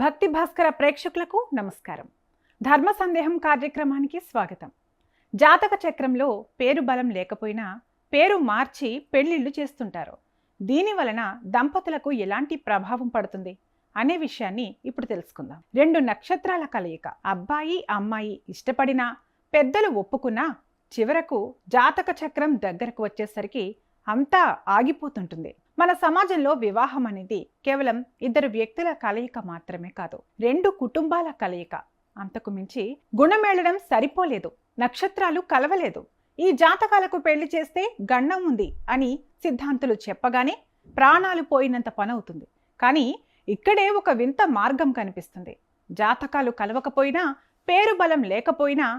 భక్తి భాస్కర ప్రేక్షకులకు నమస్కారం. ధర్మ సందేహం కార్యక్రమానికి స్వాగతం. జాతక చక్రంలో పేరు బలం లేకపోయినా పేరు మార్చి పెళ్లిళ్ళు చేస్తుంటారు. దీని వలన దంపతులకు ఎలాంటి ప్రభావం పడుతుంది అనే విషయాన్ని ఇప్పుడు తెలుసుకుందాం. 2 నక్షత్రాల కలయిక, అబ్బాయి అమ్మాయి ఇష్టపడినా పెద్దలు ఒప్పుకున్నా చివరకు జాతక చక్రం దగ్గరకు వచ్చేసరికి అంతా ఆగిపోతుంటుంది. మన సమాజంలో వివాహం అనేది కేవలం 2 వ్యక్తుల కలయిక మాత్రమే కాదు, 2 కుటుంబాల కలయిక. అంతకు మించి గుణమేళడం సరిపోలేదు, నక్షత్రాలు కలవలేదు, ఈ జాతకాలకు పెళ్లి చేస్తే గండం ఉంది అని సిద్ధాంతులు చెప్పగానే ప్రాణాలు పోయినంత పనవుతుంది. కానీ ఇక్కడే ఒక వింత మార్గం కనిపిస్తుంది. జాతకాలు కలవకపోయినా, పేరు బలం లేకపోయినా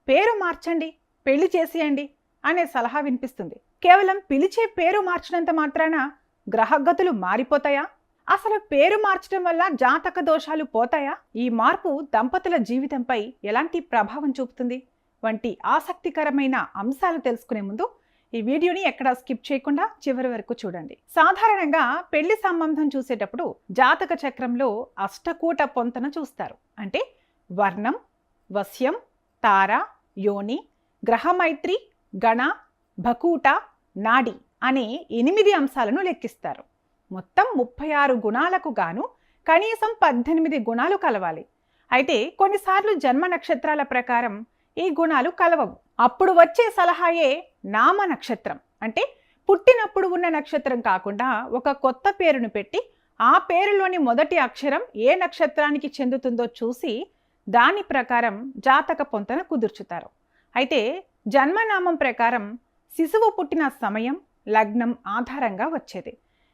పేరు మార్చండి, పెళ్లి చేసేయండి అనే సలహా వినిపిస్తుంది. కేవలం పిలిచే పేరు మార్చినంత మాత్రాన గ్రహగతులు మారిపోతాయా? అసలు పేరు మార్చడం వల్ల జాతక దోషాలు పోతాయా? ఈ మార్పు దంపతుల జీవితంపై ఎలాంటి ప్రభావం చూపుతుంది వంటి ఆసక్తికరమైన అంశాలు తెలుసుకునే ముందు ఈ వీడియోని ఎక్కడా స్కిప్ చేయకుండా చివరి వరకు చూడండి. సాధారణంగా పెళ్లి సంబంధం చూసేటప్పుడు జాతక చక్రంలో అష్టకూట పొంతన చూస్తారు. అంటే వర్ణం, వశ్యం, తార, యోని, గ్రహమైత్రి, గణ, భకూట, నాడి అనే 8 అంశాలను లెక్కిస్తారు. మొత్తం 36 గుణాలకు గాను కనీసం 18 గుణాలు కలవాలి. అయితే కొన్నిసార్లు జన్మ నక్షత్రాల ప్రకారం ఈ గుణాలు కలవవు. అప్పుడు వచ్చే సలహాయే నామ నక్షత్రం. అంటే పుట్టినప్పుడు ఉన్న నక్షత్రం కాకుండా ఒక కొత్త పేరును పెట్టి ఆ పేరులోని మొదటి అక్షరం ఏ నక్షత్రానికి చెందుతుందో చూసి దాని ప్రకారం జాతక పొంతన కుదుర్చుతారు. అయితే జన్మనామం ప్రకారం శిశువు పుట్టిన సమయం, లగ్నం ఆధారంగా వచ్చేది.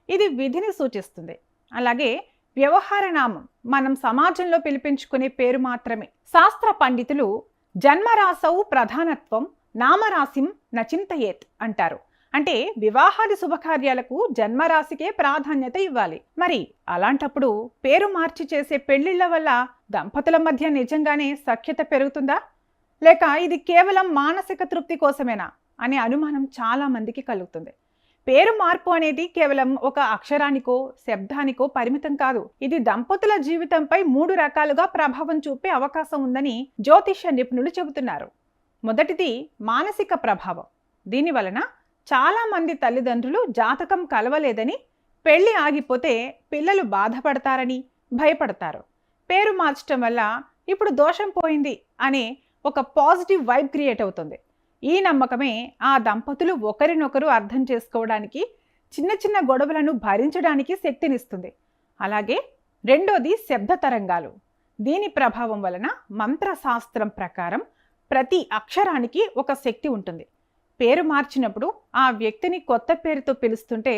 ఇది విధిని సూచిస్తుంది. అలాగే వ్యవహార నామం మనం సమాజంలో పిలిపించుకునే పేరు మాత్రమే. శాస్త్ర పండితులు జన్మరాశౌ ప్రధానత్వం నామరాశిం నచింతయేత్ అంటారు. అంటే వివాహాది శుభకార్యాలకు జన్మరాశికే ప్రాధాన్యత ఇవ్వాలి. మరి అలాంటప్పుడు పేరు మార్చి చేసే పెళ్లిళ్ల వల్ల దంపతుల మధ్య నిజంగానే సఖ్యత పెరుగుతుందా, లేక ఇది కేవలం మానసిక తృప్తి కోసమేనా అనే అనుమానం చాలా మందికి కలుగుతుంది. పేరు మార్పు అనేది కేవలం ఒక అక్షరానికో శబ్దానికో పరిమితం కాదు. ఇది దంపతుల జీవితంపై 3 రకాలుగా ప్రభావం చూపే అవకాశం ఉందని జ్యోతిష్య నిపుణులు చెబుతున్నారు. మొదటిది మానసిక ప్రభావం. దీని వలన చాలా మంది తల్లిదండ్రులు జాతకం కలవలేదని, పెళ్లి ఆగిపోతే పిల్లలు బాధపడతారని భయపడతారు. పేరు మార్చడం వల్ల ఇప్పుడు దోషం పోయింది అనే ఒక పాజిటివ్ వైబ్ క్రియేట్ అవుతుంది. ఈ నమ్మకమే ఆ దంపతులు ఒకరినొకరు అర్థం చేసుకోవడానికి, చిన్న చిన్న గొడవలను భరించడానికి శక్తినిస్తుంది. అలాగే రెండోది శబ్ద తరంగాలు. దీని ప్రభావం వలన మంత్రశాస్త్రం ప్రకారం ప్రతి అక్షరానికి ఒక శక్తి ఉంటుంది. పేరు మార్చినప్పుడు ఆ వ్యక్తిని కొత్త పేరుతో పిలుస్తుంటే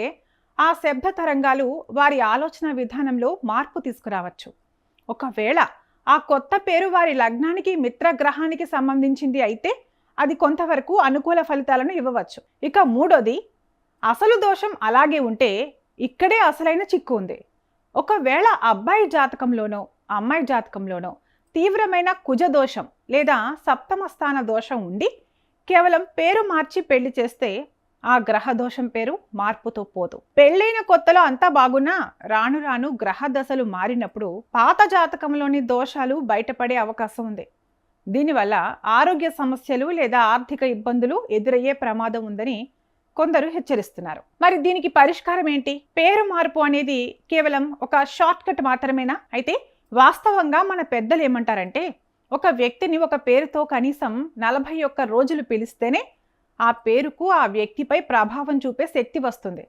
ఆ శబ్ద తరంగాలు వారి ఆలోచన విధానంలో మార్పు తీసుకురావచ్చు. ఒకవేళ ఆ కొత్త పేరు వారి లగ్నానికి, మిత్రగ్రహానికి సంబంధించింది అయితే అది కొంతవరకు అనుకూల ఫలితాలను ఇవ్వవచ్చు. ఇక మూడోది, అసలు దోషం అలాగే ఉంటే ఇక్కడే అసలైన చిక్కు ఉంది. ఒకవేళ అబ్బాయి జాతకంలోనో అమ్మాయి జాతకంలోనో తీవ్రమైన కుజ దోషం లేదా సప్తమ స్థాన దోషం ఉండి కేవలం పేరు మార్చి పెళ్లి చేస్తే ఆ గ్రహ దోషం పేరు మార్పుతో పోదు. పెళ్ళైన కొత్తలో అంతా బాగున్నా రాను రాను గ్రహ దశలు మారినప్పుడు పాత జాతకంలోని దోషాలు బయటపడే అవకాశం ఉంది. దీనివల్ల ఆరోగ్య సమస్యలు లేదా ఆర్థిక ఇబ్బందులు ఎదురయ్యే ప్రమాదం ఉందని కొందరు హెచ్చరిస్తున్నారు. మరి దీనికి పరిష్కారం ఏంటి? పేరు మార్పు అనేది కేవలం ఒక షార్ట్ కట్ మాత్రమేనా? అయితే వాస్తవంగా మన పెద్దలు ఏమంటారంటే, ఒక వ్యక్తిని ఒక పేరుతో కనీసం 41 రోజులు పిలిస్తేనే ఆ పేరుకు ఆ వ్యక్తిపై ప్రభావం చూపే శక్తి వస్తుంది.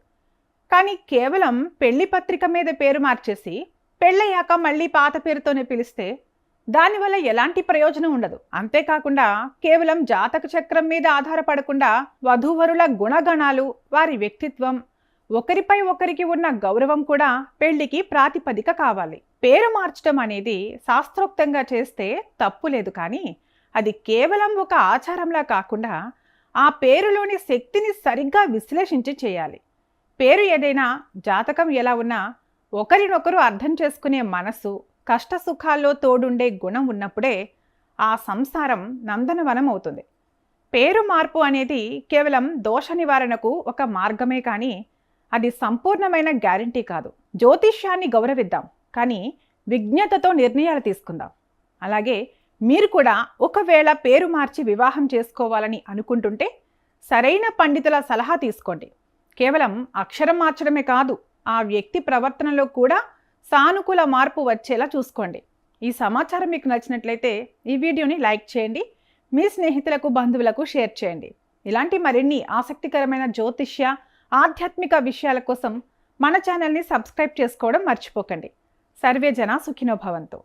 కానీ కేవలం పెళ్లి పత్రిక మీద పేరు మార్చేసి పెళ్ళయ్యాక మళ్ళీ పాత పేరుతోనే పిలిస్తే దానివల్ల ఎలాంటి ప్రయోజనం ఉండదు. అంతేకాకుండా కేవలం జాతక చక్రం మీద ఆధారపడకుండా వధూవరుల గుణగణాలు, వారి వ్యక్తిత్వం, ఒకరిపై ఒకరికి ఉన్న గౌరవం కూడా పెళ్లికి ప్రాతిపదిక కావాలి. పేరు మార్చడం అనేది శాస్త్రోక్తంగా చేస్తే తప్పు లేదు. కానీ అది కేవలం ఒక ఆచారంలా కాకుండా ఆ పేరులోని శక్తిని సరిగ్గా విశ్లేషించి చేయాలి. పేరు ఏదైనా, జాతకం ఎలా ఉన్నా ఒకరినొకరు అర్థం చేసుకునే మనసు, కష్ట సుఖాల్లో తోడుండే గుణం ఉన్నప్పుడే ఆ సంసారం నందనవనం అవుతుంది. పేరు మార్పు అనేది కేవలం దోష నివారణకు ఒక మార్గమే కానీ అది సంపూర్ణమైన గ్యారంటీ కాదు. జ్యోతిష్యాన్ని గౌరవిద్దాం, కానీ విజ్ఞతతో నిర్ణయాలు తీసుకుందాం. అలాగే మీరు కూడా ఒకవేళ పేరు మార్చి వివాహం చేసుకోవాలని అనుకుంటుంటే సరైన పండితుల సలహా తీసుకోండి. కేవలం అక్షరం మార్చడమే కాదు, ఆ వ్యక్తి ప్రవర్తనలో కూడా సానుకూల మార్పు వచ్చేలా చూసుకోండి. ఈ సమాచారం మీకు నచ్చినట్లయితే ఈ వీడియోని లైక్ చేయండి, మీ స్నేహితులకు బంధువులకు షేర్ చేయండి. ఇలాంటి మరిన్ని ఆసక్తికరమైన జ్యోతిష్య ఆధ్యాత్మిక విషయాల కోసం మన ఛానల్ని సబ్స్క్రైబ్ చేసుకోవడం మర్చిపోకండి. సర్వే జన సుఖినో భవంతు.